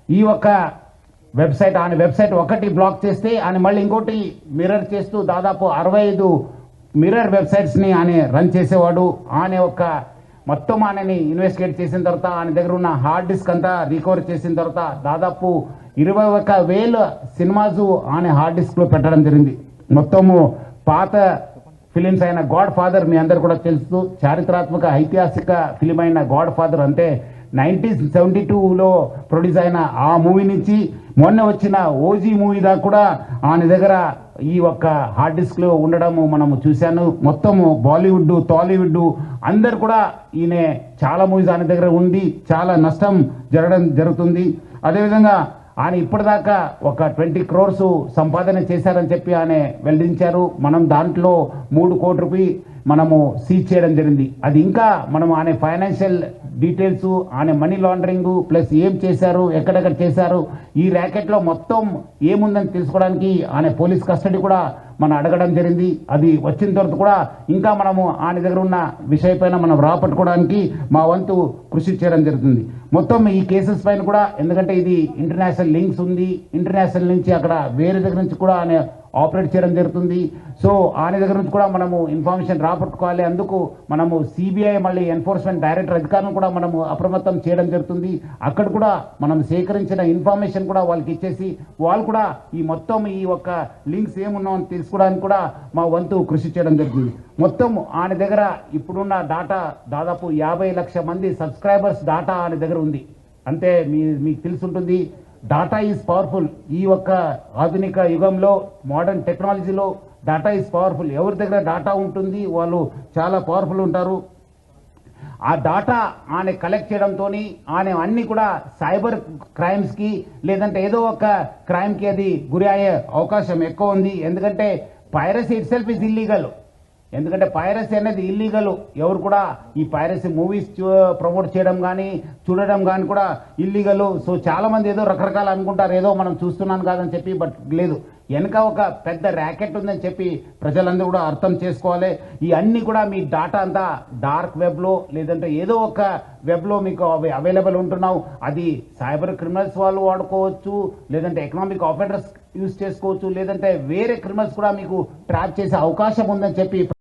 ఈ ఒక్క వెబ్సైట్ ఆయన వెబ్సైట్ ఒకటి బ్లాక్ చేస్తే ఆయన మళ్ళీ ఇంకోటి మిర్రర్ చేస్తూ దాదాపు 65 మిర్రర్ వెబ్సైట్స్ని ఆయన రన్ చేసేవాడు. ఆయన ఒక మొత్తం ఆయనని ఇన్వెస్టిగేట్ చేసిన తర్వాత ఆయన దగ్గర ఉన్న హార్డ్ డిస్క్ అంతా రికవర్ చేసిన తర్వాత దాదాపు 21,000 సినిమాస్ ఆయన హార్డ్ డిస్క్లో పెట్టడం జరిగింది. మొత్తము పాత ఫిలిమ్స్ అయిన గాడ్ ఫాదర్ మీ అందరు కూడా తెలుసు, చారిత్రాత్మక ఐతిహాసిక ఫిలిం అయిన గాడ్ ఫాదర్ అంటే 1972లో ప్రొడ్యూస్ అయిన ఆ మూవీ నుంచి మొన్న వచ్చిన ఓజీ మూవీ దాకా కూడా ఆయన దగ్గర ఈ ఒక్క హార్డ్ డిస్క్లో ఉండడము మనము చూశాను. మొత్తము బాలీవుడ్ టాలీవుడ్ అందరు కూడా ఈయన చాలా మూవీస్ ఆయన దగ్గర ఉంది, చాలా నష్టం జరుగుతుంది. అదేవిధంగా ఆయన ఇప్పటిదాకా ఒక 20 crores సంపాదన చేశారని చెప్పి ఆయన వెల్లడించారు. మనం దాంట్లో 3 కోట్ల రూపాయలు మనము సీజ్ చేయడం జరిగింది. అది ఇంకా మనం ఆయన ఫైనాన్షియల్ డీటెయిల్స్, ఆయన మనీ లాండరింగ్ ప్లస్ ఏం చేశారు, ఎక్కడెక్కడ చేశారు, ఈ ర్యాకెట్లో మొత్తం ఏముందని తెలుసుకోవడానికి ఆయన పోలీస్ కస్టడీ కూడా మనం అడగడం జరిగింది. అది వచ్చిన తర్వాత కూడా ఇంకా మనము ఆయన దగ్గర ఉన్న విషయపైన మనం రాపట్టుకోవడానికి మా వంతు కృషి చేయడం జరుగుతుంది. మొత్తం ఈ కేసెస్ పైన కూడా, ఎందుకంటే ఇది ఇంటర్నేషనల్ లింక్స్ ఉంది, ఇంటర్నేషనల్ నుంచి అక్కడ వేరే దగ్గర నుంచి కూడా ఆయన ఆపరేట్ చేయడం జరుగుతుంది. సో ఆయన దగ్గర నుంచి కూడా మనము ఇన్ఫర్మేషన్ రాపట్టుకోవాలి. అందుకు మనము సిబిఐ మళ్ళీ ఎన్ఫోర్స్మెంట్ డైరెక్టర్ అధికారులను కూడా మనము అప్రమత్తం చేయడం జరుగుతుంది. అక్కడ కూడా మనం సేకరించిన ఇన్ఫర్మేషన్ కూడా వాళ్ళకి ఇచ్చేసి వాళ్ళు కూడా ఈ మొత్తం ఈ ఒక్క లింక్స్ ఏమున్నామని తెలుసుకోవడానికి కూడా మా వంతు కృషి చేయడం జరుగుతుంది. మొత్తం ఆయన దగ్గర ఇప్పుడున్న డాటా దాదాపు 50 లక్షల మంది సబ్స్క్రైబర్స్ డాటా ఆయన దగ్గర ఉంది. అంటే మీకు తెలుసుంటుంది, డాటా ఈజ్ పవర్ఫుల్. ఈ ఒక్క ఆధునిక యుగంలో మోడర్న్ టెక్నాలజీలో డాటా ఈజ్ పవర్ఫుల్. ఎవరి దగ్గర డాటా ఉంటుంది వాళ్ళు చాలా పవర్ఫుల్ ఉంటారు. ఆ డాటా ఆయన కలెక్ట్ చేయడంతో ఆయన అన్ని కూడా సైబర్ క్రైమ్స్కి లేదంటే ఏదో ఒక క్రైమ్కి అది గురి అయ్యే అవకాశం ఎక్కువ ఉంది. ఎందుకంటే piracy it self is illegal. ఎందుకంటే పైరసీ అనేది ఇల్లీగల్. ఎవరు కూడా ఈ పైరసీ మూవీస్ ప్రమోట్ చేయడం కానీ చూడడం కానీ కూడా ఇల్లీగల్. సో చాలా మంది ఏదో రకరకాలు అనుకుంటారు, ఏదో మనం చూస్తున్నాను కాదని చెప్పి, బట్ లేదు, వెనక ఒక పెద్ద ర్యాకెట్ ఉందని చెప్పి ప్రజలందరూ కూడా అర్థం చేసుకోవాలి. ఈ అన్ని కూడా మీ డాటా అంతా డార్క్ వెబ్లో లేదంటే ఏదో ఒక వెబ్లో మీకు అవైలబుల్ ఉంటున్నావు. అది సైబర్ క్రిమినల్స్ వాళ్ళు వాడుకోవచ్చు, లేదంటే ఎకనామిక్ ఆఫెండర్స్ యూజ్ చేసుకోవచ్చు, లేదంటే వేరే క్రిమినల్స్ కూడా మీకు ట్రాప్ చేసే అవకాశం ఉందని చెప్పి